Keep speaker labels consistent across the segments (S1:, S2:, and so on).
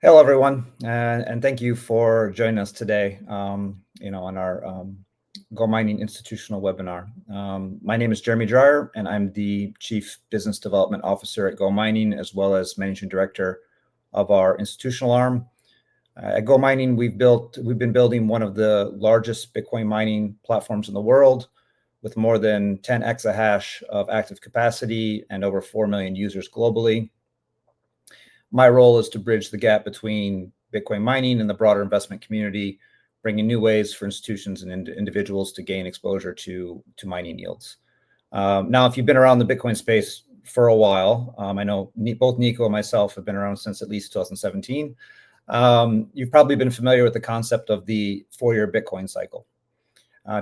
S1: Hello, everyone, and thank you for joining us today. On our GoMining institutional webinar. My name is Jeremy Dreier, and I'm the Chief Business Development Officer at GoMining, as well as Managing Director of our institutional arm. At GoMining, we've been building one of the largest Bitcoin mining platforms in the world, with more than 10 exahash of active capacity and over 4 million users globally. My role is to bridge the gap between Bitcoin mining and the broader investment community, bringing new ways for institutions and individuals to gain exposure to mining yields. Now, if you've been around the Bitcoin space for a while, I know both Nico and myself have been around since at least 2017. You've probably been familiar with the concept of the 4-year Bitcoin cycle.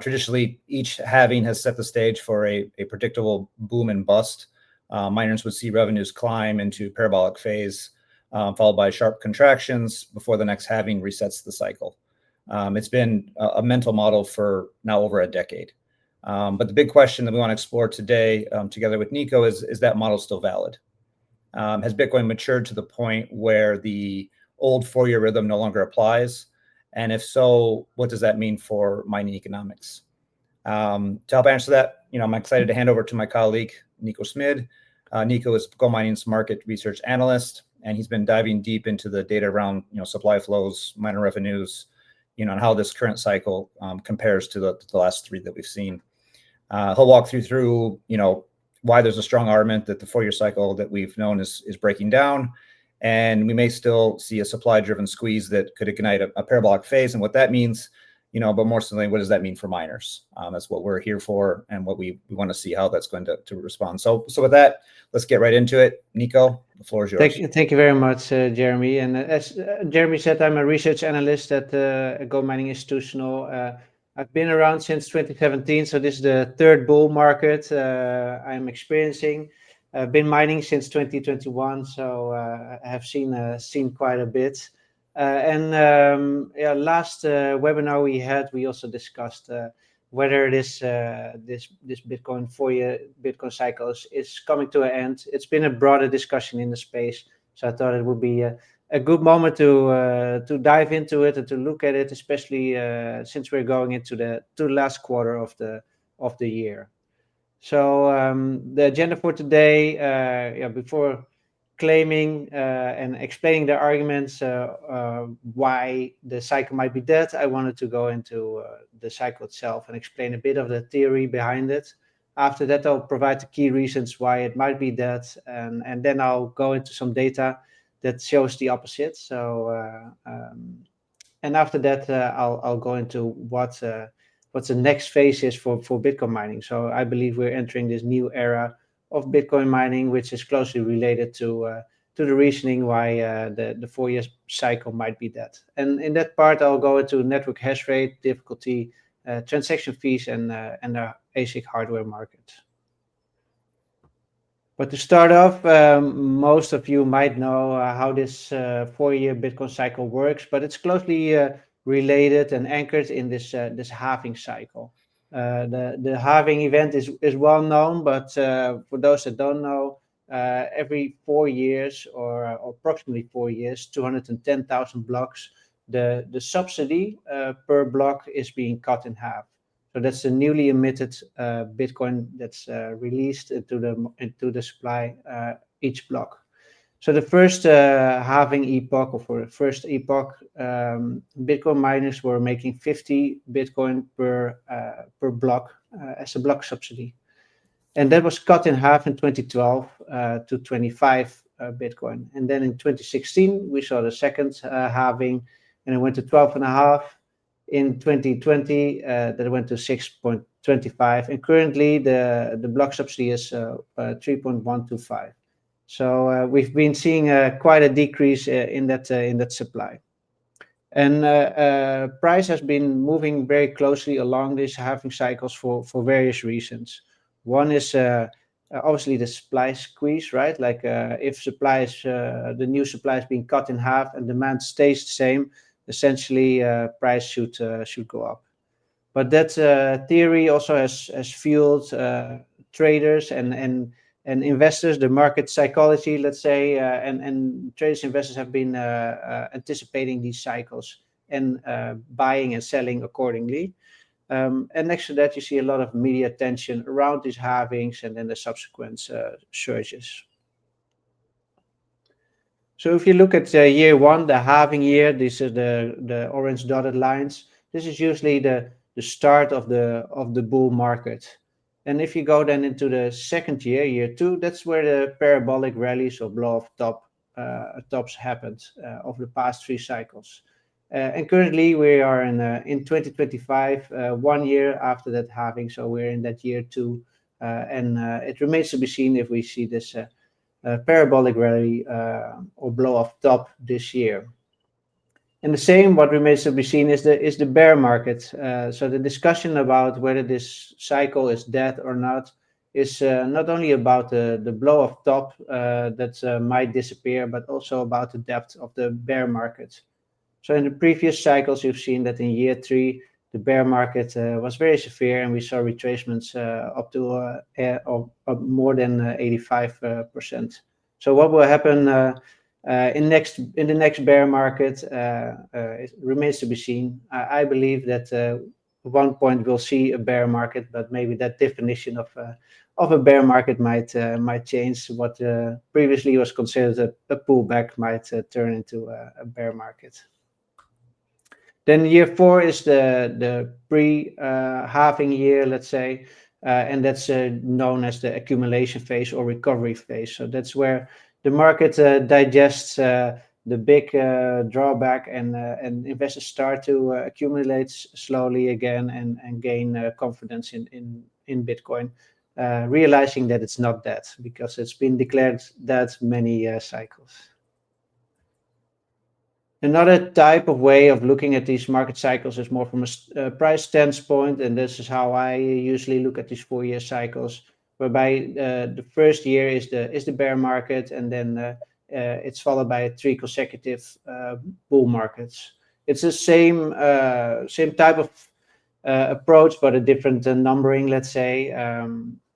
S1: Traditionally, each halving has set the stage for a predictable boom and bust. Miners would see revenues climb into parabolic phase, followed by sharp contractions before the next halving resets the cycle. It's been a mental model for now over a decade. But the big question that we want to explore today together with Nico is that model still valid? Has Bitcoin matured to the point where the old 4-year rhythm no longer applies? And if so, what does that mean for mining economics? To help answer that, I'm excited to hand over to my colleague, Nico Smid. Nico is GoMining's market research analyst, and he's been diving deep into the data around supply flows, miner revenues, and how this current cycle compares to the last 3 that we've seen. He'll walk you through why there's a strong argument that the 4-year cycle that we've known is breaking down, and we may still see a supply-driven squeeze that could ignite a parabolic phase, and what that means. But more certainly, what does that mean for miners? That's what we're here for, and what we want to see how that's going to respond. So with that, let's get right into it. Nico, the floor is yours.
S2: Thank you very much, Jeremy. And as Jeremy said, I'm a research analyst at GoMining Institutional. I've been around since 2017, so this is the 3rd bull market I'm experiencing. I've been mining since 2021, so I have seen quite a bit. Last webinar we had, we also discussed whether this Bitcoin 4-year Bitcoin cycle is coming to an end. It's been a broader discussion in the space, so I thought it would be a good moment to dive into it and to look at it, especially since we're going into the last quarter of the year. So the agenda for today, before claiming and explaining the arguments why the cycle might be dead, I wanted to go into the cycle itself and explain a bit of the theory behind it. After that, I'll provide the key reasons why it might be dead, and then I'll go into some data that shows the opposite. So and after that, I'll go into what the next phase is for Bitcoin mining. So I believe we're entering this new era of Bitcoin mining, which is closely related to the reasoning why the 4-year cycle might be dead. And in that part, I'll go into network hash rate, difficulty, transaction fees, and the ASIC hardware market. But to start off, most of you might know how this 4-year Bitcoin cycle works, but it's closely related and anchored in this halving cycle. The halving event is well known, but for those that don't know, every 4 years or approximately 4 years, 210,000 blocks, the subsidy per block is being cut in half. So that's the newly emitted Bitcoin that's released into the supply each block. So the first halving epoch, or for the first epoch, Bitcoin miners were making 50 Bitcoin per block as a block subsidy. And that was cut in half in 2012 to 25 Bitcoin. And then in 2016, we saw the second halving, and it went to 12.5. In 2020, that went to 6.25. And currently, the block subsidy is 3.125. So we've been seeing quite a decrease in that supply, and price has been moving very closely along these halving cycles for various reasons. One is obviously the supply squeeze, right? Like if the new supply is being cut in half and demand stays the same, essentially price should go up. But that theory also has fueled traders and And investors, the market psychology, let's say, and traders, investors have been anticipating these cycles and buying and selling accordingly. And next to that, you see a lot of media attention around these halvings and then the subsequent surges. So if you look at year one, the halving year, this is the orange dotted lines. This is usually the start of the bull market. And if you go then into the second year, year two, that's where the parabolic rallies or blow off tops happened over the past 3 cycles. And currently we are in 2025, 1 year after that halving. So we're in that year two, and it remains to be seen if we see this parabolic rally or blow off top this year. And the same, what remains to be seen is the bear market. So the discussion about whether this cycle is dead or not is not only about the blow off top that might disappear, but also about the depth of the bear market. So in the previous cycles, you've seen that in year 3, the bear market was very severe, and we saw retracements up to more than 85%. So what will happen in the next bear market it remains to be seen. I believe that at one point we'll see a bear market, but maybe that definition of a bear market might change. What previously was considered a pullback might turn into a bear market. Then year 4 is the pre-halving year, let's say, and that's known as the accumulation phase or recovery phase. So that's where the market digests the big drawback, and investors start to accumulate slowly again and gain confidence in Bitcoin, realizing that it's not dead because it's been declared dead many cycles. Another type of way of looking at these market cycles is more from a price standpoint, and this is how I usually look at these 4-year cycles, whereby the first year is the bear market, and then it's followed by 3 consecutive bull markets. It's the same type of approach, but a different numbering, let's say.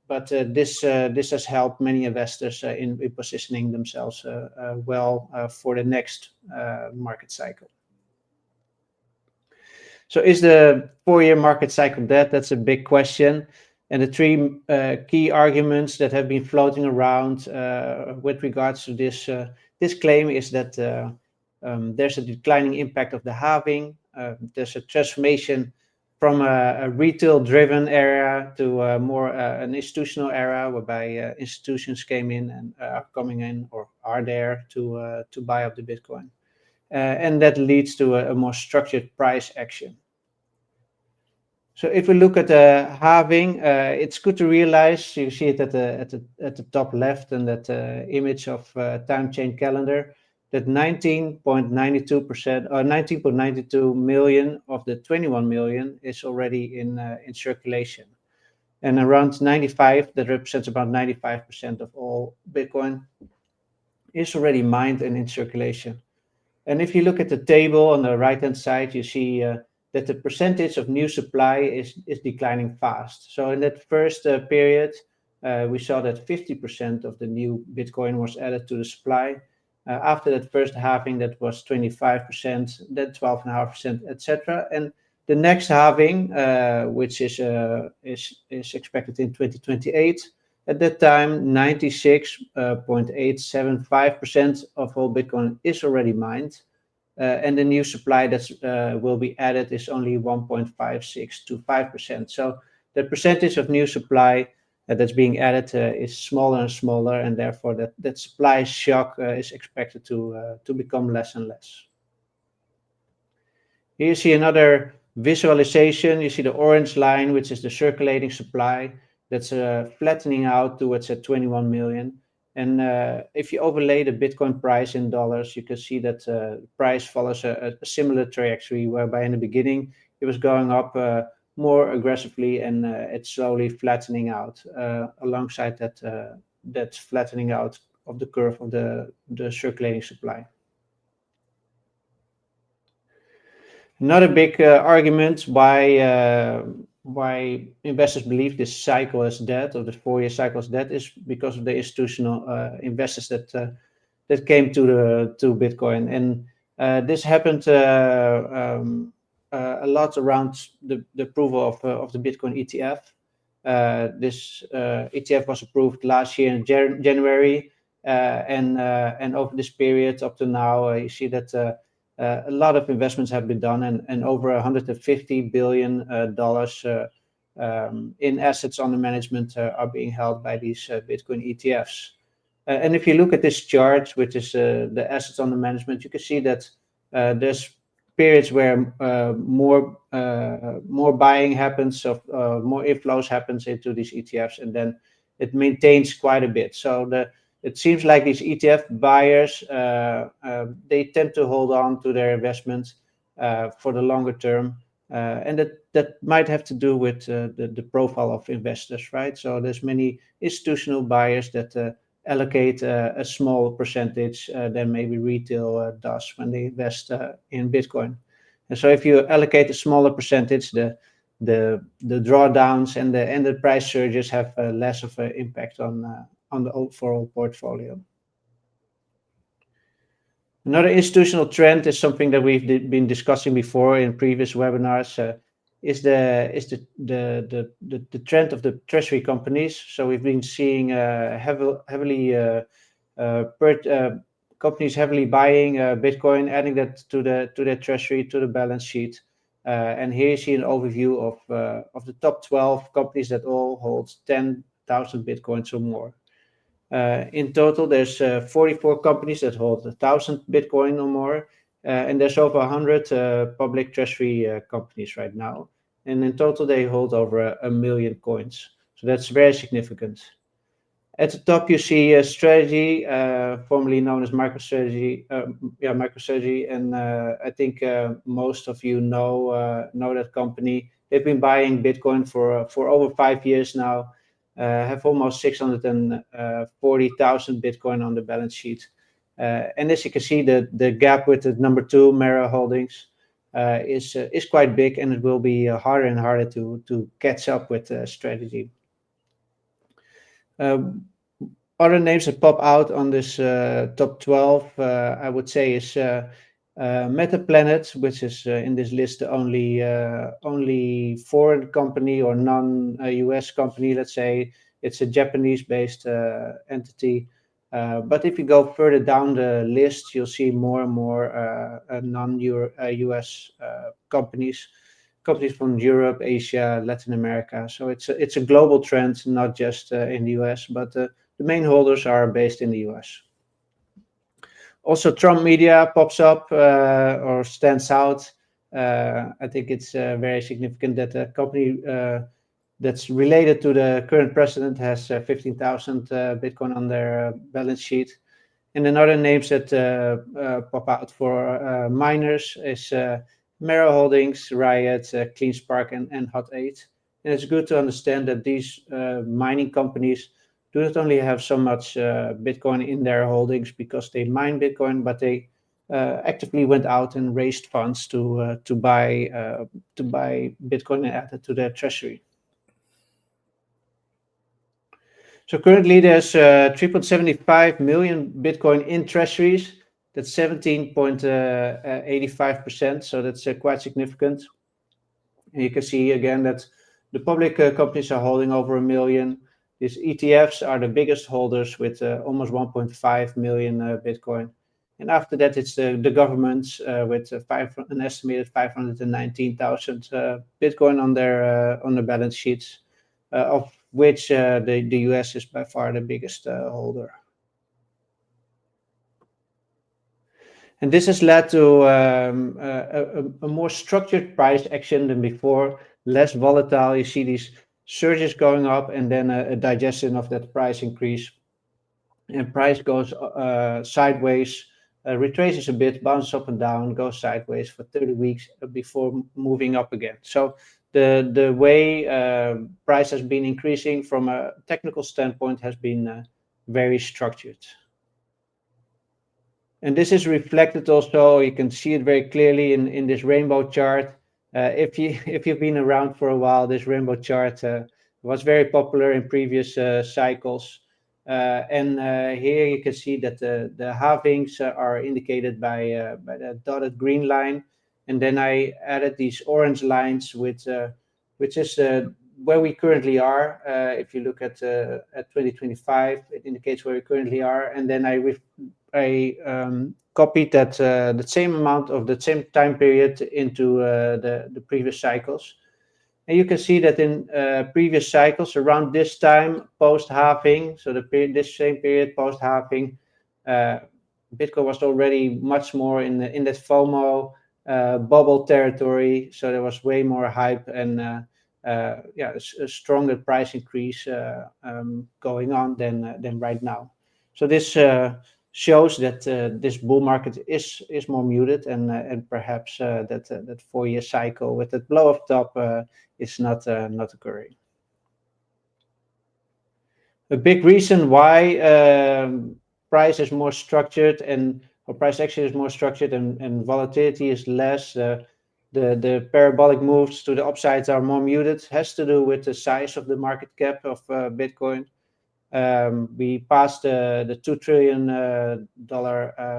S2: But this has helped many investors in positioning themselves well for the next market cycle. So is the 4-year market cycle dead? That's a big question. And the 3 key arguments that have been floating around with regards to this claim is that there's a declining impact of the halving. There's a transformation from a retail-driven era to more an institutional era, whereby institutions came in and are coming in or are there to buy up the Bitcoin, and that leads to a more structured price action. So if we look at the halving, it's good to realize, you see it at the top left in that image of time chain calendar, that 19.92% or 19.92 million of the 21 million is already in circulation, and around 95, that represents about 95% of all Bitcoin, is already mined and in circulation. And if you look at the table on the right hand side, you see that the percentage of new supply is declining fast. So in that first period, we saw that 50% of the new Bitcoin was added to the supply. After that first halving, that was 25%, then 12.5%, etc. And the next halving, which is expected in 2028, at that time, 96.875% of all Bitcoin is already mined, and the new supply that will be added is only 1.56 to 5%. So the percentage of new supply that's being added is smaller and smaller, and therefore that supply shock is expected to become less and less. Here you see another visualization. You see the orange line, which is the circulating supply, that's flattening out towards 21 million. And if you overlay the Bitcoin price in dollars, you can see that the price follows a similar trajectory, whereby in the beginning it was going up more aggressively, and it's slowly flattening out alongside that flattening out of the curve of the circulating supply. Another big argument why why investors believe this cycle is dead, or the 4-year cycle is dead, is because of the institutional investors that came to Bitcoin, and this happened a lot around the approval of the Bitcoin ETF. This ETF was approved last year in January, and over this period up to now, you see that a lot of investments have been done, and over $150 billion in assets under management are being held by these Bitcoin ETFs. And if you look at this chart, which is the assets under management, you can see that there's periods where more buying happens, of more inflows happens into these ETFs, and then it maintains quite a bit. So it seems like these ETF buyers they tend to hold on to their investments for the longer term, and that might have to do with the profile of investors, right? So there's many institutional buyers that allocate a small percentage than maybe retail does when they invest in Bitcoin. And so if you allocate a smaller percentage, the drawdowns and the price surges have less of an impact on the overall portfolio. Another institutional trend is something that we've been discussing before in previous webinars. Is the trend of the treasury companies. So we've been seeing companies heavily buying Bitcoin, adding that to their treasury, to the balance sheet. And here you see an overview of the top 12 companies that all hold 10,000 Bitcoins or more. In total, there's 44 companies that hold 1,000 Bitcoin or more, and there's over 100 public treasury companies right now. And in total, they hold over 1 million coins. So that's very significant. At the top, you see Strategy, formerly known as MicroStrategy. MicroStrategy, and I think most of you know that company. They've been buying Bitcoin for over 5 years now. Have almost 640,000 Bitcoin on the balance sheet. And as you can see, the gap with the number 2 Mara Holdings is quite big, and it will be harder and harder to catch up with Strategy. Other names that pop out on this top 12, I would say, is MetaPlanet, which is in this list the only foreign company or non-US company. Let's say it's a Japanese-based entity. But if you go further down the list, you'll see more and more non-US companies from Europe, Asia, Latin America. So it's a global trend, not just in the US, but the main holders are based in the US. Also, Trump Media pops up or stands out. I think it's very significant that a company that's related to the current president has 15,000 Bitcoin on their balance sheet. And another names that pop out for miners is Mara Holdings, Riot, CleanSpark, and Hot 8. And it's good to understand that these mining companies do not only have so much Bitcoin in their holdings because they mine Bitcoin, but they actively went out and raised funds to buy Bitcoin and add it to their treasury. So currently there's 3.75 million Bitcoin in treasuries. That's 17.85%. So that's quite significant. And you can see again that the public companies are holding over 1 million. These ETFs are the biggest holders with almost 1.5 million Bitcoin. And after that, it's the governments with an estimated 519,000 Bitcoin on their balance sheets, of which the US is by far the biggest holder. And this has led to a more structured price action than before, less volatile. You see these surges going up and then a digestion of that price increase. And price goes sideways, retraces a bit, bounces up and down, goes sideways for 30 weeks before moving up again. So the way price has been increasing from a technical standpoint has been very structured. And this is reflected also, you can see it very clearly in this rainbow chart. If you've been around for a while, this rainbow chart was very popular in previous cycles. And here you can see that the halvings are indicated by the dotted green line. And then I added these orange lines with which is where we currently are. If you look at 2025, it indicates where we currently are. And then I copied that the same amount of the same time period into the previous cycles. And you can see that in previous cycles, around this time post halving, so this same period post halving, Bitcoin was already much more in that FOMO bubble territory. So there was way more hype and a stronger price increase going on than right now. So this shows that this bull market is more muted, and perhaps that 4-year cycle with that blow up top is not occurring. A big reason why price is more structured or price action is more structured and volatility is less. The parabolic moves to the upsides are more muted, has to do with the size of the market cap of Bitcoin. We passed the $2 trillion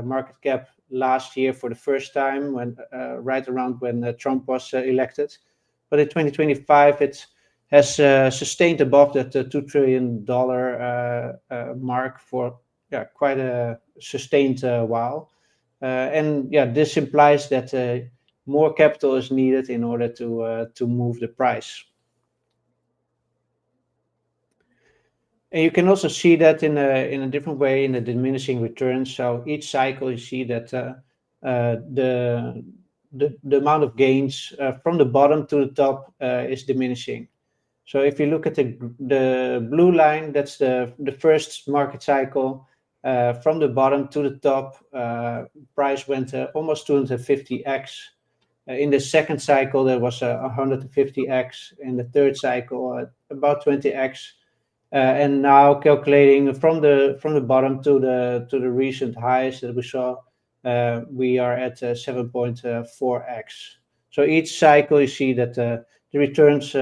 S2: market cap last year for the first time, when right around when Trump was elected. But in 2025, it has sustained above that $2 trillion mark for quite a sustained while. And this implies that more capital is needed in order to move the price. And you can also see that in a different way in the diminishing returns. So each cycle you see that the amount of gains from the bottom to the top is diminishing. So if you look at the blue line, that's the first market cycle. From the bottom to the top, price went almost 250x. In the second cycle, there was 150x. In the third cycle, about 20x. And now calculating from the bottom to the recent highs that we saw, we are at 7.4x. So each cycle you see that the returns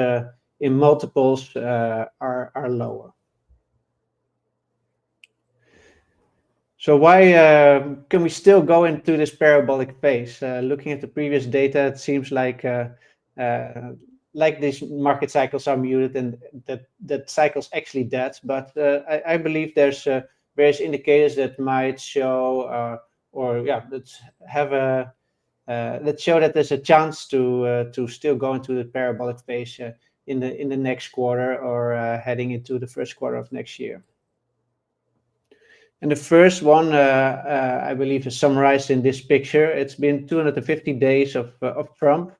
S2: in multiples are lower. So why can we still go into this parabolic phase? Looking at the previous data, it seems like these market cycles are muted and that cycle's actually dead. But I believe there's various indicators that might show that show that there's a chance to still go into the parabolic phase in the next quarter or heading into the first quarter of next year. And the first one, I believe, is summarized in this picture. It's been 250 days of Trump.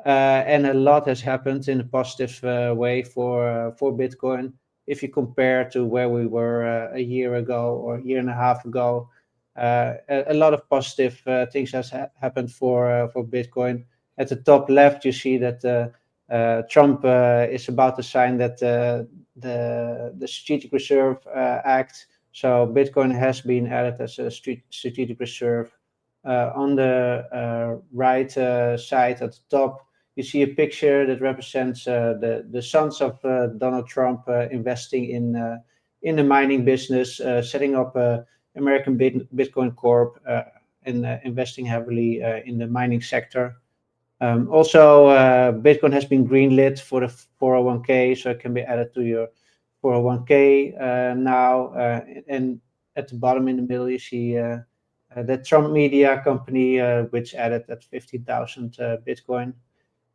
S2: And a lot has happened in a positive way for Bitcoin. If you compare to where we were a year ago or a year and a half ago, a lot of positive things has happened for Bitcoin. At the top left, you see that Trump is about to sign that the Strategic Reserve Act. So Bitcoin has been added as a strategic reserve. On the right side at the top, you see a picture that represents the sons of Donald Trump investing in the mining business, setting up American Bitcoin Corp, and investing heavily in the mining sector. Also, Bitcoin has been greenlit for the 401k, so it can be added to your 401k now. And at the bottom in the middle, you see the Trump Media Company, which added at 50,000 Bitcoin.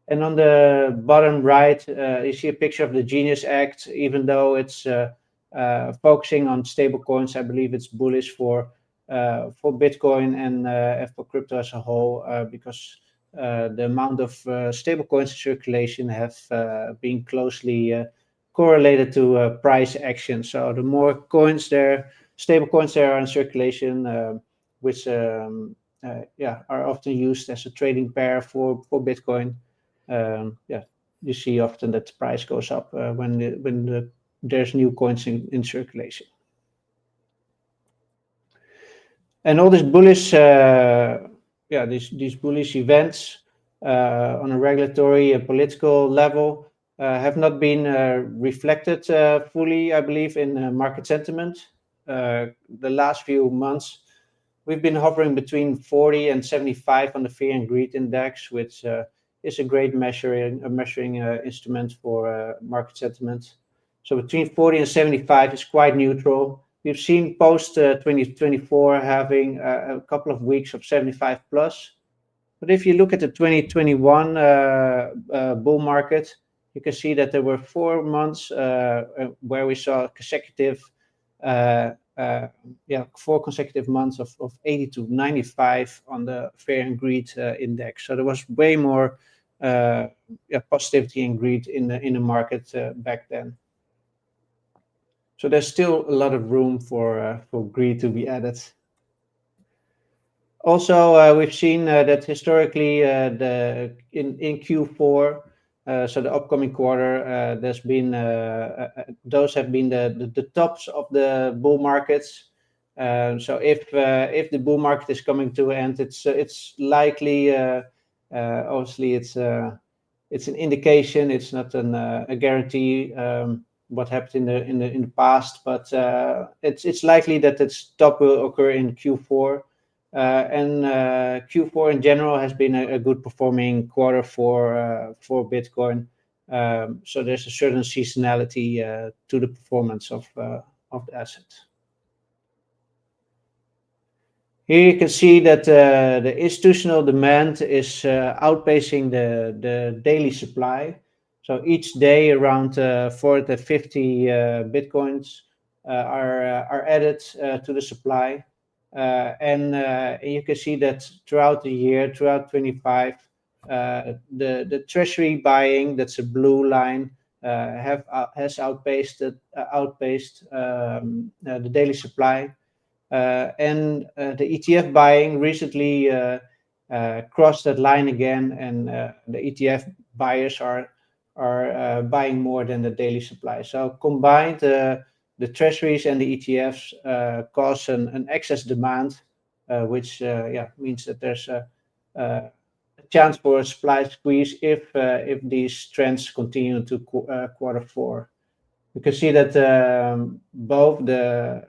S2: And on the bottom right, you see a picture of the Genius Act. Even though it's focusing on stable coins, I believe it's bullish for Bitcoin and for crypto as a whole, because the amount of stable coins in circulation have been closely correlated to price action. So the more coins there, stable coins there are in circulation, which are often used as a trading pair for Bitcoin. You see often that the price goes up when there's new coins in circulation. And all these bullish, these bullish events on a regulatory and political level have not been reflected fully, I believe, in market sentiment. The last few months, we've been hovering between 40 and 75 on the Fear and Greed Index, which is a great measuring instrument for market sentiment. So between 40 and 75 is quite neutral. We've seen post 2024 having a couple of weeks of 75 plus. But if you look at the 2021 bull market, you can see that there were 4 months where we saw consecutive, 4 consecutive months of 80 to 95 on the Fear and Greed index. So there was way more positivity and greed in the market back then. So there's still a lot of room for greed to be added. Also, we've seen that historically, in Q4, so the upcoming quarter, there's been those have been the tops of the bull markets. So if the bull market is coming to an end, it's likely, obviously, it's an indication. It's not a guarantee. What happened in the past, but it's likely that its top will occur in Q4. And Q4 in general has been a good performing quarter for Bitcoin. So there's a certain seasonality to the performance of the asset. Here you can see that the institutional demand is outpacing the daily supply. So each day around 450 Bitcoins are added to the supply. And you can see that throughout the year, throughout 25, the treasury buying, that's a blue line, has outpaced the daily supply. And the ETF buying recently crossed that line again, and the ETF buyers are buying more than the daily supply. So combined, the treasuries and the ETFs cause an excess demand, which means that there's a chance for a supply squeeze if these trends continue to quarter four. You can see that both the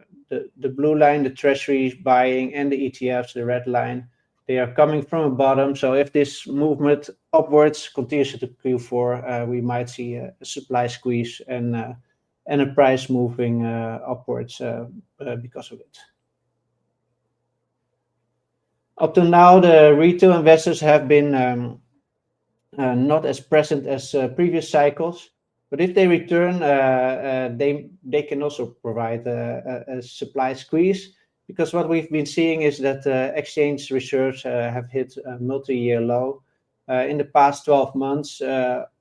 S2: blue line, the treasuries buying, and the ETFs, the red line, they are coming from a bottom. So if this movement upwards continues to Q4, we might see a supply squeeze and a price moving upwards because of it. Up to now, the retail investors have been not as present as previous cycles, but if they return, they can also provide a supply squeeze, because what we've been seeing is that exchange reserves have hit a multi-year low. In the past 12 months,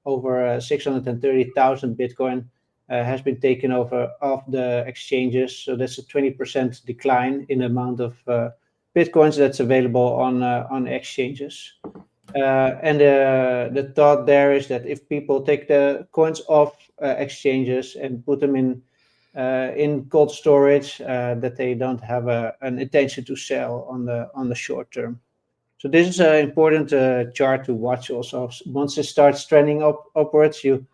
S2: over 630,000 Bitcoin has been taken over of the exchanges. So that's a 20% decline in the amount of Bitcoins that's available on exchanges. And the thought there is that if people take the coins off exchanges and put them in cold storage, that they don't have an intention to sell on the short term. So this is an important chart to watch also. Once it starts trending upwards, you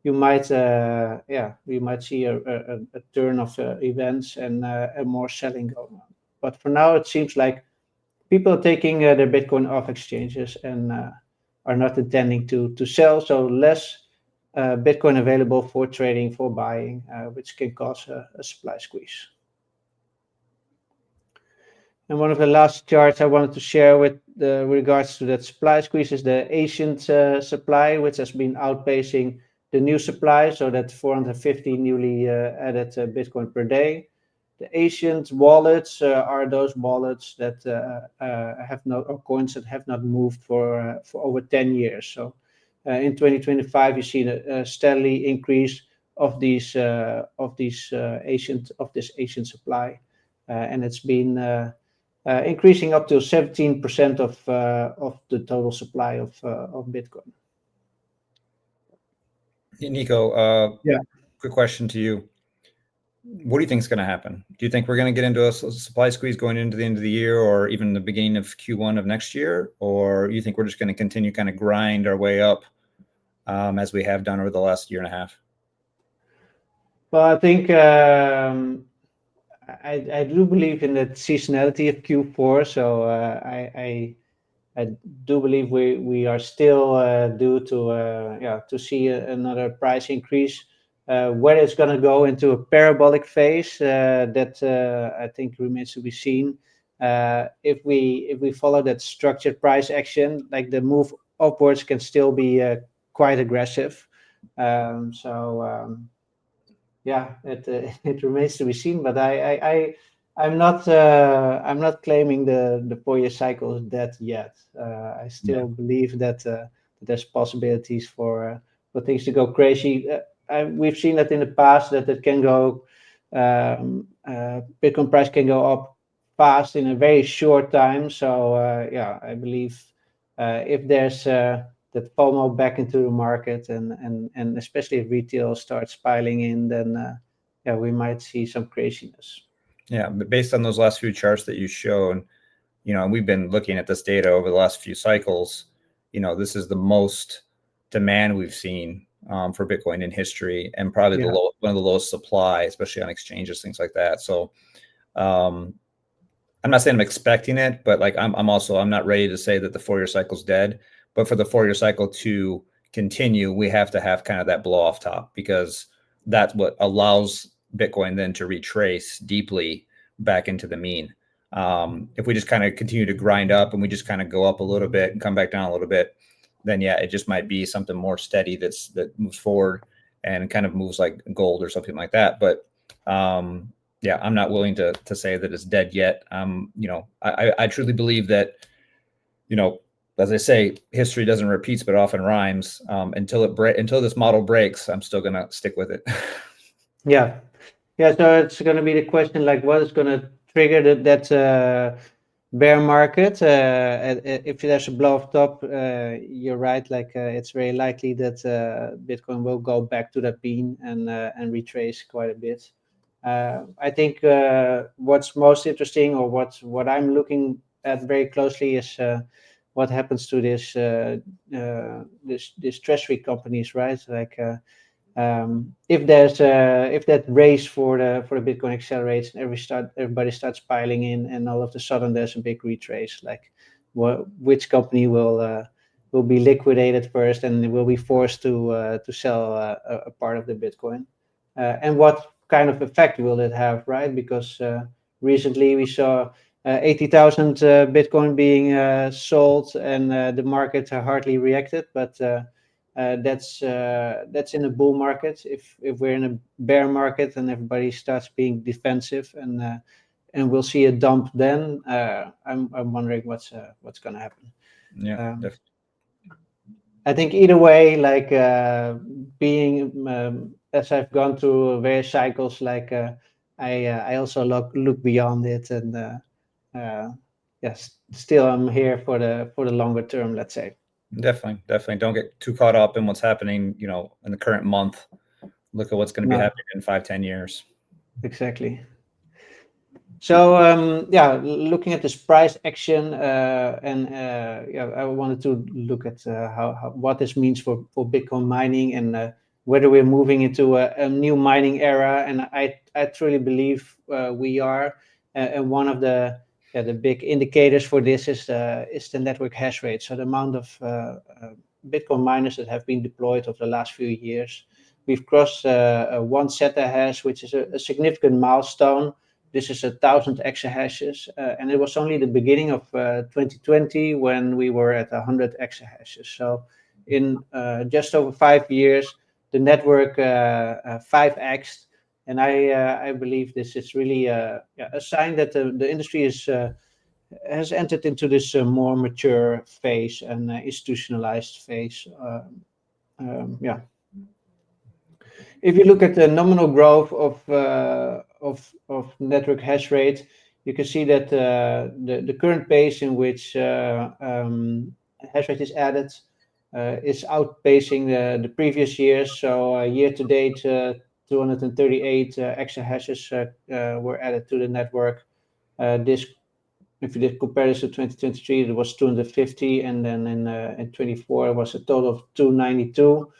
S2: might see a turn of events and more selling going on. But for now, it seems like people are taking their Bitcoin off exchanges and are not intending to sell. So less Bitcoin available for trading, for buying, which can cause a supply squeeze. And one of the last charts I wanted to share with regards to that supply squeeze is the ancient supply, which has been outpacing the new supply, so that 450 newly added Bitcoin per day. The ancient wallets are those wallets that have not, or coins that have not moved for over 10 years. So in 2025, you see a steadily increase of this ancient supply, and it's been increasing up to 17% of the total supply of Bitcoin.
S1: Nico, quick question to you. What do you think is going to happen? Do you think we're going to get into a supply squeeze going into the end of the year, or even the beginning of Q1 of next year? Or you think we're just going to continue kind of grind our way up as we have done over the last year and a half?
S2: Well, I think I do believe in the seasonality of Q4, so I do believe we are still due to see another price increase. Whether it's going to go into a parabolic phase, that I think remains to be seen. If we follow that structured price action, like the move upwards can still be quite aggressive. Yeah, it it remains to be seen. But I'm not claiming the 4-year cycle is dead yet. I still believe that there's possibilities for things to go crazy. We've seen that in the past that it can go, Bitcoin price can go up fast in a very short time. So yeah, I believe if there's that FOMO back into the market, and especially if retail starts piling in, then yeah, we might see some craziness.
S1: Yeah, but based on those last few charts that you showed, and we've been looking at this data over the last few cycles, this is the most demand we've seen for Bitcoin in history, and probably
S2: Yeah.
S1: one of the lowest supply, especially on exchanges, things like that. So I'm not saying I'm expecting it, but like I'm not ready to say that the 4-year cycle's dead. But for the 4-year cycle to continue, we have to have kind of that blow off top, because that's what allows Bitcoin then to retrace deeply back into the mean. If we just kind of continue to grind up and we just kind of go up a little bit and come back down a little bit, then yeah, it just might be something more steady that moves forward and kind of moves like gold or something like that. But yeah, I'm not willing to say that it's dead yet. I truly believe that, as I say, history doesn't repeat, but often rhymes. Until this model breaks, I'm still gonna stick with it.
S2: Yeah. Yeah, so it's going to be the question, like, what is going to trigger that bear market? If there's a blow off top, you're right. Like, it's very likely that Bitcoin will go back to that mean and retrace quite a bit. I think what's most interesting, or what I'm looking at very closely, is what happens to this treasury companies, right? Like. If that race for the Bitcoin accelerates and everybody starts piling in, and all of a sudden there's a big retrace, like which company will be liquidated first and will be forced to sell a part of the Bitcoin, and what kind of effect will it have, right? Because recently we saw 80,000 Bitcoin being sold, and the market hardly reacted, but that's in a bull market. If we're in a bear market and everybody starts being defensive, and we'll see a dump, then I'm wondering what's going to happen.
S1: Yeah, definitely.
S2: I think either way, like being as I've gone through various cycles, like I also look beyond it, and yes, still I'm here for the longer term, let's say.
S1: Definitely. Don't get too caught up in what's happening, in the current month. Look at what's going to be
S2: No,
S1: happening in 5-10 years.
S2: exactly. So yeah, looking at this price action, and yeah, I wanted to look at what this means for Bitcoin mining, and whether we're moving into a new mining era. And I truly believe we are. And one of the big indicators for this is the network hash rate. So the amount of Bitcoin miners that have been deployed over the last few years. We've crossed 1 zettahash, which is a significant milestone. This is 1,000 exahashes, and it was only the beginning of 2020 when we were at 100 exahashes. So in just over 5 years, the network 5x'd, and I believe this is really a sign that the industry has entered into this more mature phase and institutionalized phase. Yeah. If you look at the nominal growth of network hash rate, you can see that the current pace in which hash rate is added is outpacing the previous years. So year to date, 238 exahashes were added to the network. This, if you did compare this to 2023, it was 250, and then in 24 it was a total of 292.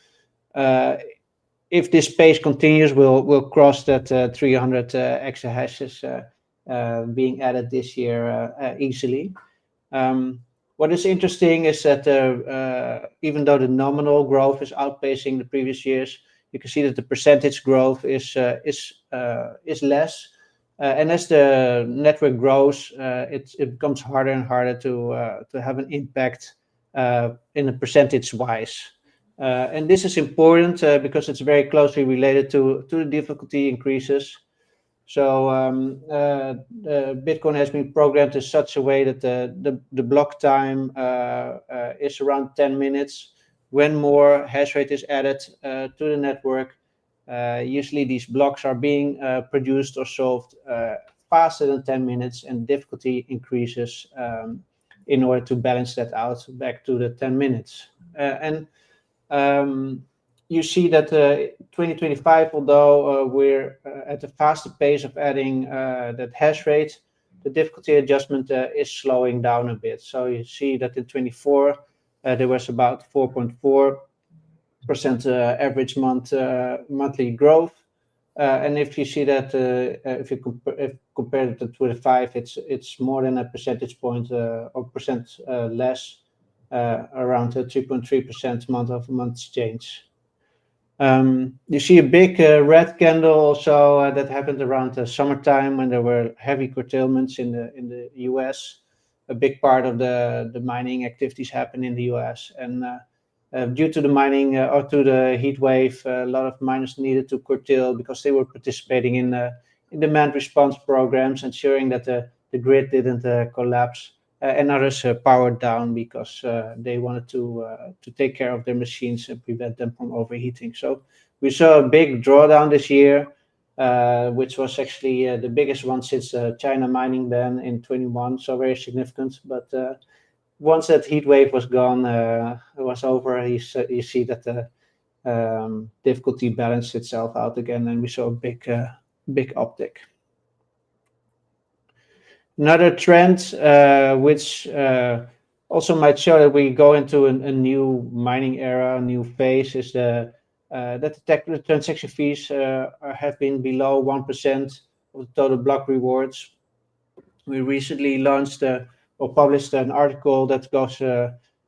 S2: If this pace continues, we'll cross that 300 exahashes being added this year easily. What is interesting is that even though the nominal growth is outpacing the previous years, you can see that the percentage growth is less. And as the network grows, it becomes harder and harder to have an impact in a percentage-wise. And this is important because it's very closely related to the difficulty increases. So Bitcoin has been programmed in such a way that the block time is around 10 minutes. When more hash rate is added to the network, usually these blocks are being produced or solved faster than 10 minutes, and difficulty increases in order to balance that out back to the 10 minutes. You see that 2025, although we're at a faster pace of adding that hash rate, the difficulty adjustment is slowing down a bit. So you see that in 24, there was about 4.4% average monthly growth. And if you see that, if you compare it to 25, it's more than a percentage point or percent less, around 3.3% month-over-month change. You see a big red candle also that happened around the summertime when there were heavy curtailments in the US. A big part of the mining activities happened in the US, and due to the mining or to the heat wave, a lot of miners needed to curtail because they were participating in demand response programs, ensuring that the grid didn't collapse. And others powered down because they wanted to take care of their machines and prevent them from overheating. So we saw a big drawdown this year, which was actually the biggest one since China mining ban in 21. So very significant. But once that heat wave was gone, it was over. You see that the difficulty balanced itself out again, and we saw a big uptick. Another trend, which also might show that we go into a new mining era, a new phase, is that the transaction fees have been below 1% of the total block rewards. We recently launched or published an article that goes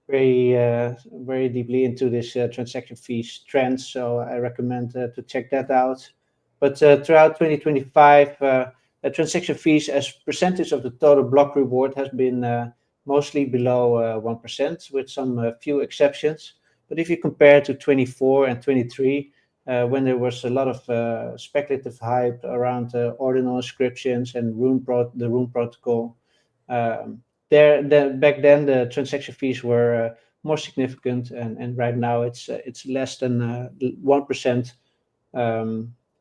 S2: very deeply into this transaction fees trend. So I recommend to check that out. But throughout 2025, transaction fees as percentage of the total block reward has been mostly below 1%, with some few exceptions. But if you compare to 24 and 23, when there was a lot of speculative hype around ordinal inscriptions and the Rune protocol, back then the transaction fees were more significant, and right now it's less than 1%.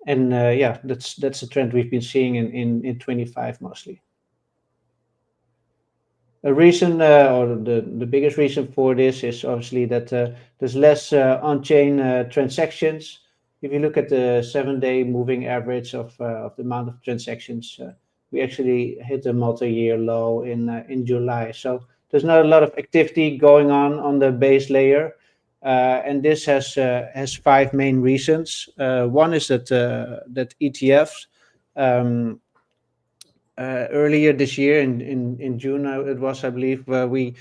S2: Yeah, that's a trend we've been seeing in 25 mostly. A reason, or the biggest reason for this is obviously that there's less on-chain transactions. If you look at the 7-day moving average of the amount of transactions, we actually hit a multi-year low in July. So there's not a lot of activity going on the base layer. And this has 5 main reasons. One is that ETFs, earlier this year in June, it was, I believe, we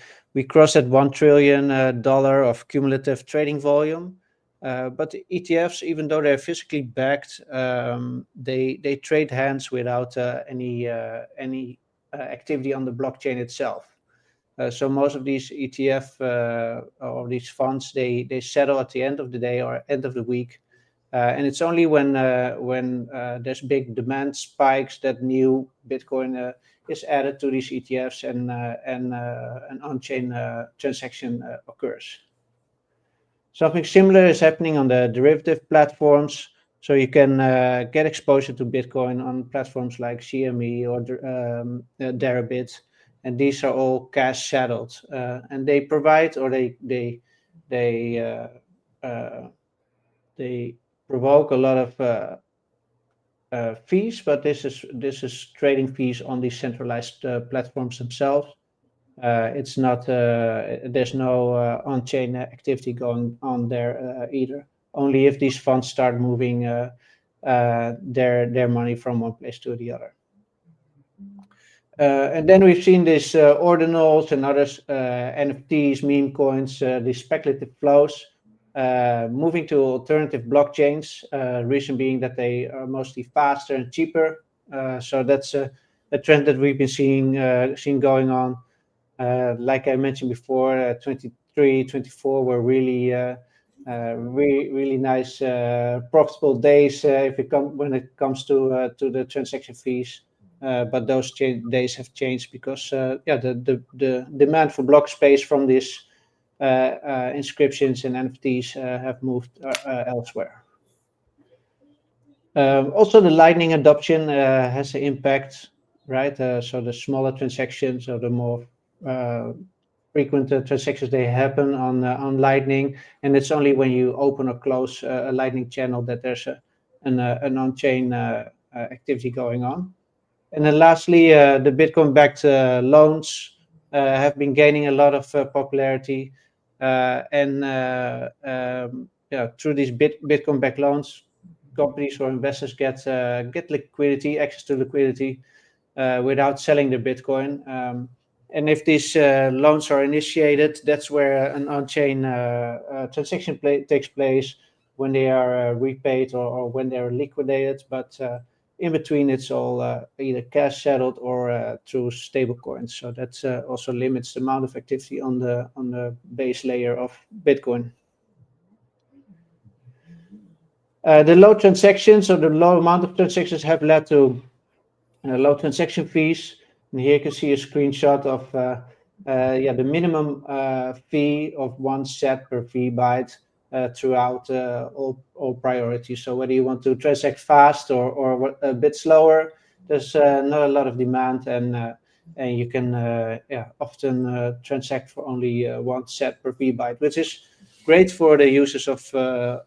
S2: crossed at $1 trillion of cumulative trading volume. But the ETFs, even though they're physically backed, they trade hands without any activity on the blockchain itself. So most of these ETF or these funds, they settle at the end of the day or end of the week, and it's only when there's big demand spikes that new Bitcoin is added to these ETFs and an on-chain transaction occurs. Something similar is happening on the derivative platforms. So you can get exposure to Bitcoin on platforms like CME or Deribit. And these are all cash settled, and they provide, or they provoke a lot of fees, but this is trading fees on these centralized platforms themselves. It's not there's no on-chain activity going on there either. Only if these funds start moving their money from one place to the other. And then we've seen these ordinals and others, NFTs, meme coins, these speculative flows moving to alternative blockchains. Reason being that they are mostly faster and cheaper. So that's a trend that we've been seeing going on. Like I mentioned before, 23, 24 were really nice profitable days when it comes to the transaction fees. But those days have changed because the demand for block space from these inscriptions and NFTs have moved elsewhere. Also, the Lightning adoption has an impact, right? So the smaller transactions or the more frequent transactions, they happen on Lightning, and it's only when you open or close a Lightning channel that there's an on-chain activity going on. And then lastly, the Bitcoin-backed loans have been gaining a lot of popularity, through these Bitcoin-backed loans, companies or investors get liquidity, access to liquidity without selling their Bitcoin. And if these loans are initiated, that's where an on-chain transaction takes place when they are repaid or when they are liquidated. But in between, it's all either cash settled or through stable coins. So that also limits the amount of activity on the base layer of Bitcoin. The low transactions or the low amount of transactions have led to low transaction fees. And here you can see a screenshot of the minimum fee of 1 set per fee byte throughout all priorities. So whether you want to transact fast or a bit slower, there's not a lot of demand, and you can often transact for only 1 set per fee byte, which is great for the users of the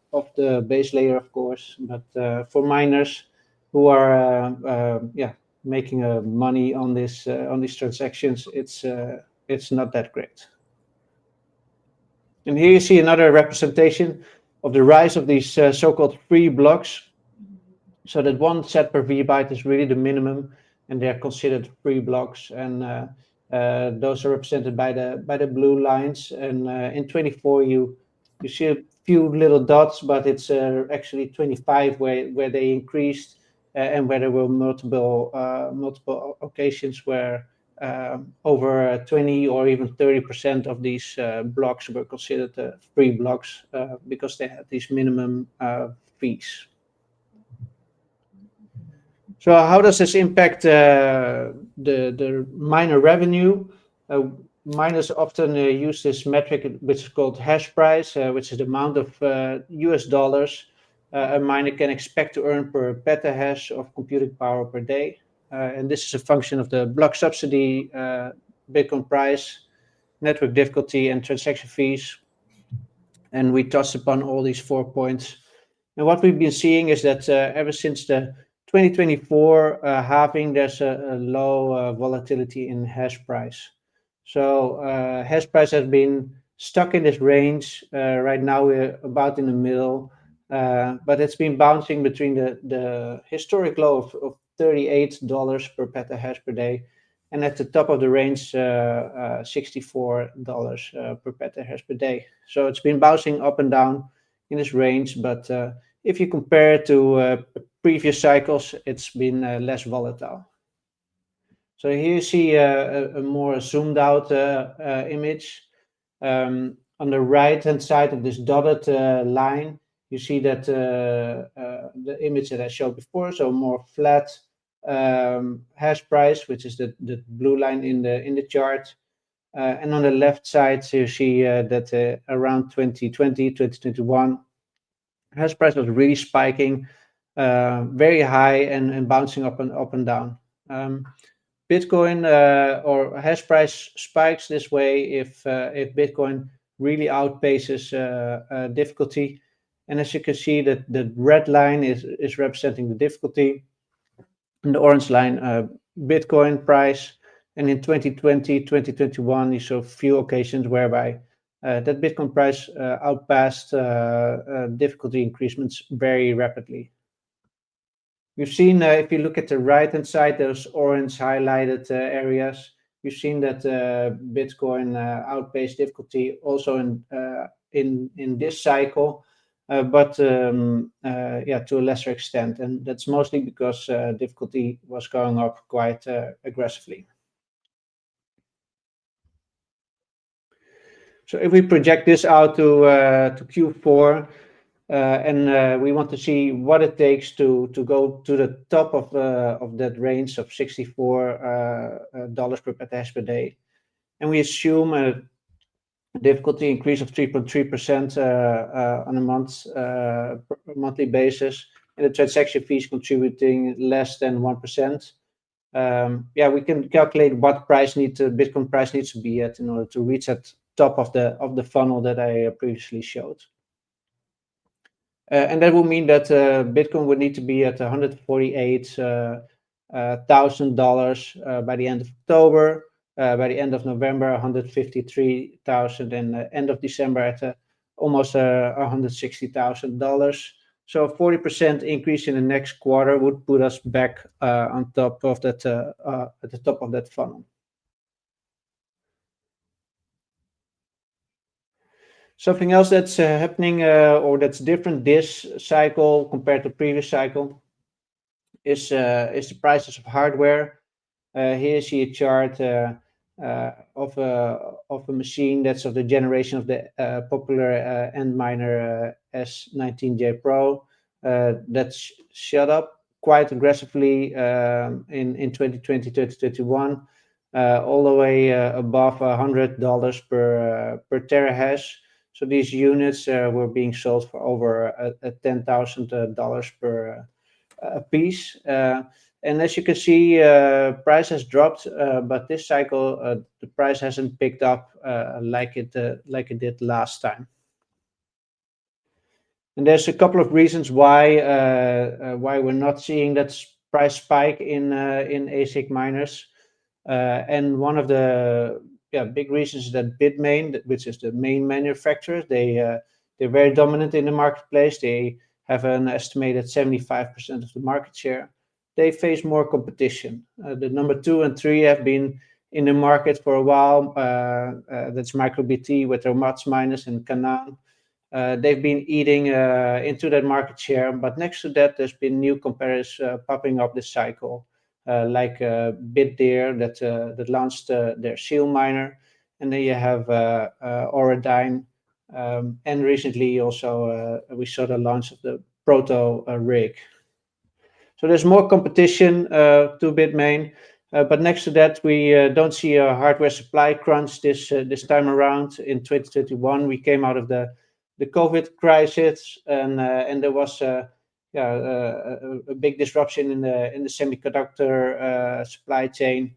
S2: base layer, of course, but for miners who are making money on these transactions, it's not that great. And here you see another representation of the rise of these so-called free blocks. So that 1 set per vbyte is really the minimum, and they're considered free blocks. And those are represented by the blue lines. And in 24, you see a few little dots, but it's actually 25 where they increased, and where there were multiple occasions where over 20 or even 30% of these blocks were considered free blocks because they had these minimum fees. So how does this impact the miner revenue? Miners often use this metric, which is called hash price, which is the amount of US dollars a miner can expect to earn per petahash of computing power per day. And this is a function of the block subsidy, Bitcoin price, network difficulty, and transaction fees. And we touched upon all these 4 points. And what we've been seeing is that ever since the 2024 halving, there's a low volatility in hash price. So hash price has been stuck in this range. Right now we're about in the middle, but it's been bouncing between the historic low of $38 per petahash per day, and at the top of the range, $64 per petahash per day. So it's been bouncing up and down in this range, but if you compare it to previous cycles, it's been less volatile. So here you see a more zoomed out image. On the right-hand side of this dotted line, you see that the image that I showed before, so more flat hash price, which is the blue line in the chart. And on the left side, so you see that around 2020, 2021, hash price was really spiking, very high and bouncing up and down. Bitcoin or hash price spikes this way if Bitcoin really outpaces difficulty. And as you can see, that the red line is representing the difficulty, In the orange line, Bitcoin price. And in 2020, 2021, you saw a few occasions whereby that Bitcoin price outpassed difficulty increasements very rapidly. We've seen, if you look at the right-hand side, those orange highlighted areas, we've seen that Bitcoin outpaced difficulty also in this cycle, but yeah, to a lesser extent, and that's mostly because difficulty was going up quite aggressively. So if we project this out to Q4, and we want to see what it takes to go to the top of that range of $64 per petahash per day, and we assume a difficulty increase of 3.3% on a monthly basis, and the transaction fees contributing less than 1%. Yeah, we can calculate what Bitcoin price needs to be at in order to reach that top of the funnel that I previously showed. And that would mean that Bitcoin would need to be at $148,000 by the end of October, by the end of November, 153,000, and end of December at almost $160,000. So a 40% increase in the next quarter would put us back on top of that, at the top of that funnel. Something else that's happening or that's different this cycle compared to previous cycle is the prices of hardware. Here you see a chart of a machine that's of the generation of the popular Antminer S19j Pro that's shot up quite aggressively in 2020, 2021, all the way above $100 per terahash. So these units were being sold for over $10,000 per piece. And as you can see, price has dropped, but this cycle the price hasn't picked up like it did last time. And there's a couple of reasons why we're not seeing that price spike in ASIC miners. And one of the big reasons is that Bitmain, which is the main manufacturer, they're very dominant in the marketplace. They have an estimated 75% of the market share. They face more competition. The number 2 and 3 have been in the market for a while. That's MicroBT with their MUTS miners and Canaan. They've been eating into that market share, but next to that, there's been new competitors popping up this cycle. Like Dreier that launched their Seal miner, and then you have Auradine, and recently also we saw the launch of the Proto rig. So there's more competition to Bitmain, but next to that we don't see a hardware supply crunch this time around. In 2021 we came out of the COVID crisis, and there was a big disruption in the semiconductor supply chain.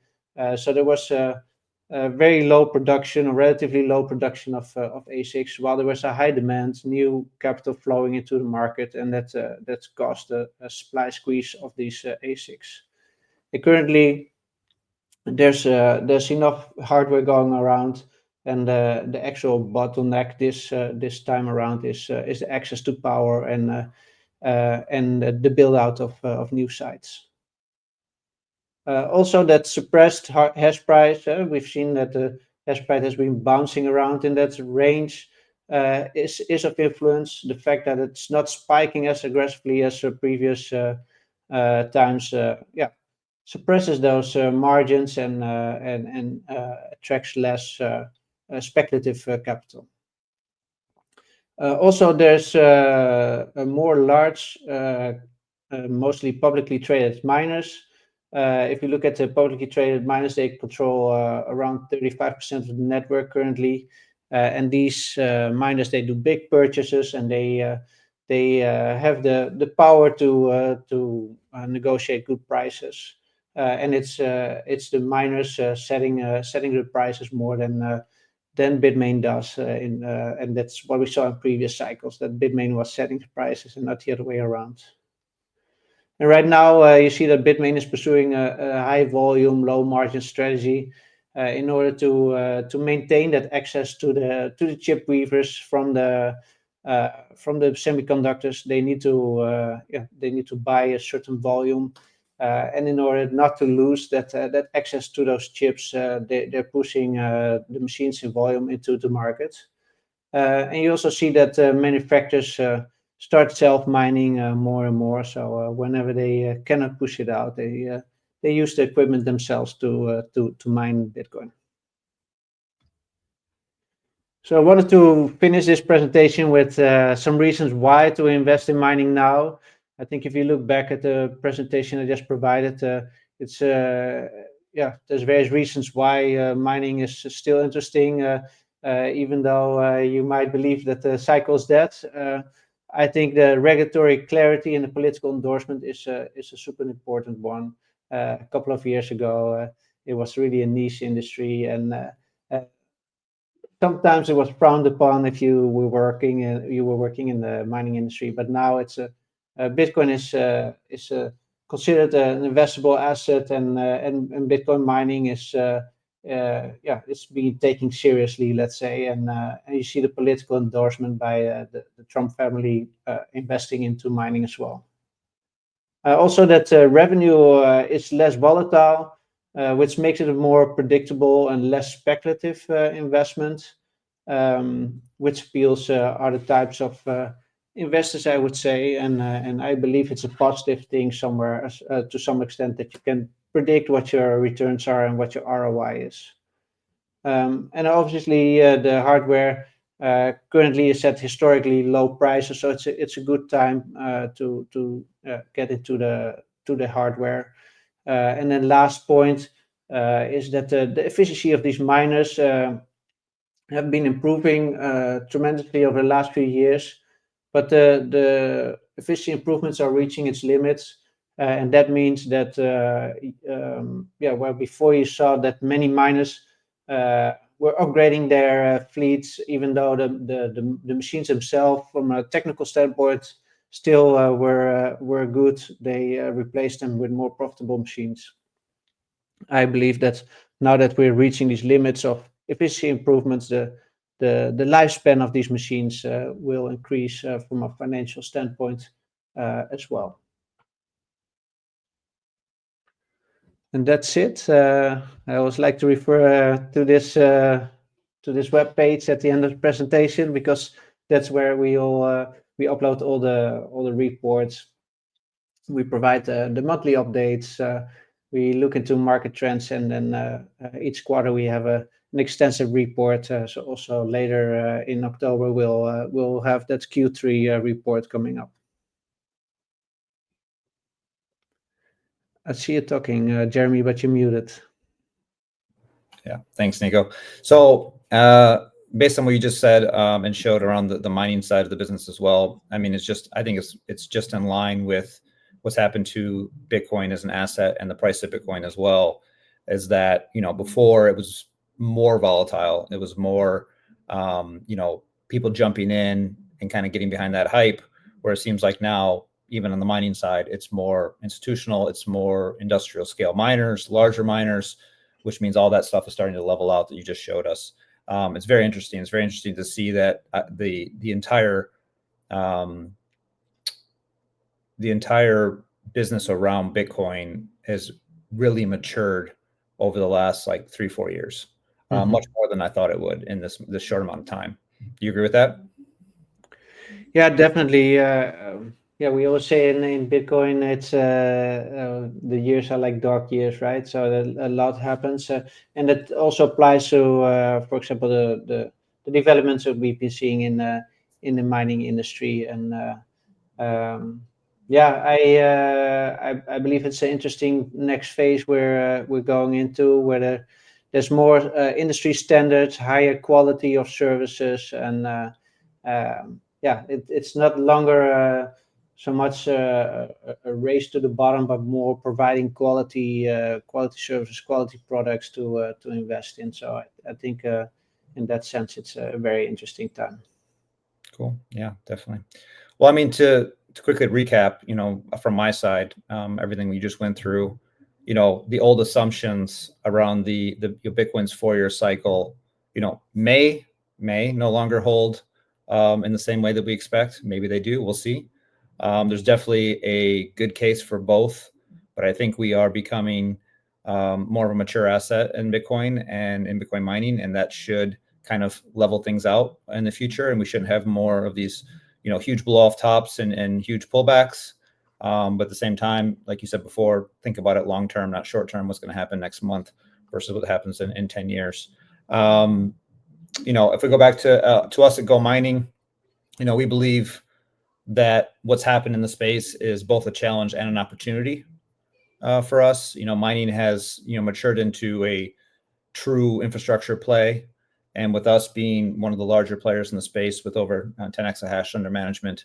S2: So there was a very low production, or relatively low production of ASICs, while there was a high demand, new capital flowing into the market, and that caused a supply squeeze of these ASICs. And currently, there's enough hardware going around, and the actual bottleneck this time around is the access to power and the build out of new sites. Also, that suppressed hash price. We've seen that the hash price has been bouncing around in that range. Is of influence. The fact that it's not spiking as aggressively as previous times, suppresses those margins and attracts less speculative capital. Also, there's a more large, mostly publicly traded miners. If you look at the publicly traded miners, they control around 35% of the network currently. And these miners, they do big purchases, and they have the power to negotiate good prices. And it's the miners setting the prices more than Bitmain does, and that's what we saw in previous cycles, that Bitmain was setting the prices and not the other way around. And right now, you see that Bitmain is pursuing a high volume, low margin strategy in order to maintain that access to the chip weavers from the semiconductors. They need to buy a certain volume, and in order not to lose that access to those chips, they're pushing the machines in volume into the market. And you also see that manufacturers start self-mining more and more. So whenever they cannot push it out, they use the equipment themselves to mine Bitcoin. So I wanted to finish this presentation with some reasons why to invest in mining now. I think if you look back at the presentation I just provided, it's there's various reasons why mining is still interesting, even though you might believe that the cycle is dead. I think the regulatory clarity and the political endorsement is a super important one. A couple of years ago, it was really a niche industry, and sometimes it was frowned upon if you were working in the mining industry. But now it's Bitcoin is considered an investable asset, and Bitcoin mining is it's being taken seriously, let's say, and you see the political endorsement by the Trump family investing into mining as well. Also, that revenue is less volatile, which makes it a more predictable and less speculative investment, which appeals other types of investors, I would say, and I believe it's a positive thing somewhere to some extent, that you can predict what your returns are and what your ROI is. And obviously, the hardware currently is at historically low prices, so it's a good time to get into the hardware. And then last point is that the efficiency of these miners have been improving tremendously over the last few years, but the efficiency improvements are reaching its limits. And that means that before you saw that many miners were upgrading their fleets, even though the machines themselves, from a technical standpoint, still were good. They replaced them with more profitable machines. I believe that now that we're reaching these limits of efficiency improvements, the lifespan of these machines will increase from a financial standpoint as well. And that's it. I always like to refer to this web page at the end of the presentation, because that's where we upload all the reports. We provide the monthly updates. We look into market trends, and then each quarter we have an extensive report. So also later in October we'll have that Q3 report coming up. I see you talking, Jeremy, but you're muted.
S1: Yeah, thanks, Nico. So based on what you just said and showed around the mining side of the business as well, I mean, I think it's just in line with what's happened to Bitcoin as an asset and the price of Bitcoin as well. Is that, before it was more volatile, it was more people jumping in and kind of getting behind that hype, where it seems like now, even on the mining side, it's more institutional, it's more industrial scale miners, larger miners, which means all that stuff is starting to level out that you just showed us. It's very interesting. It's very interesting to see that the entire business around Bitcoin has really matured over the last 3-4 years, much more than I thought it would in this short amount of time. Do you agree with that?
S2: Yeah, definitely. We always say in Bitcoin, it's the years are like dark years, right? So a lot happens, and that also applies to, for example, the developments that we've been seeing in the mining industry. And I believe it's an interesting next phase where we're going into, where there's more industry standards, higher quality of services, and it's not longer so much a race to the bottom, but more providing quality services, quality products to invest in. So I think in that sense, it's a very interesting time.
S1: Cool. Yeah, definitely. Well, I mean, to to quickly recap, from my side, everything we just went through, the old assumptions around the Bitcoin's 4-year cycle, may no longer hold in the same way that we expect. Maybe they do. We'll see. There's definitely a good case for both, but I think we are becoming more of a mature asset in Bitcoin and in Bitcoin mining, and that should kind of level things out in the future. And we shouldn't have more of these, huge blow off tops and huge pullbacks. But at the same time, like you said before, think about it long term, not short term. What's going to happen next month versus what happens in 10 years. If we go back to us at GoMining, we believe that what's happened in the space is both a challenge and an opportunity for us. Mining has matured into a true infrastructure play, and with us being one of the larger players in the space with over 10 exahash under management,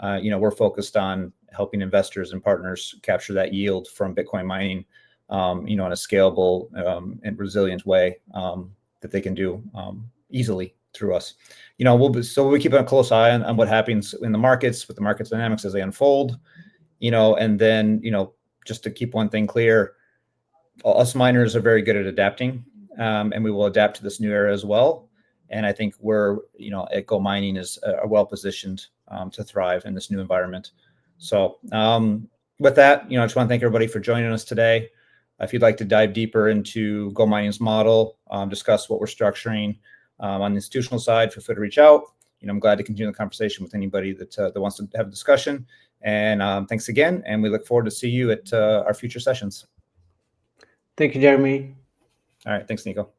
S1: we're focused on helping investors and partners capture that yield from Bitcoin mining, in a scalable and resilient way that they can do easily through us. We'll be keeping a close eye on what happens in the markets, with the market dynamics as they unfold, and then, just to keep one thing clear, us miners are very good at adapting, and we will adapt to this new era as well. And I think we're, at GoMining is well positioned to thrive in this new environment. So with that, I just want to thank everybody for joining us today. If you'd like to dive deeper into GoMining's model, discuss what we're structuring on the institutional side, feel free to reach out. I'm glad to continue the conversation with anybody that wants to have a discussion. And thanks again, and we look forward to see you at our future sessions.
S2: Thank you, Jeremy.
S1: All right, thanks, Nico.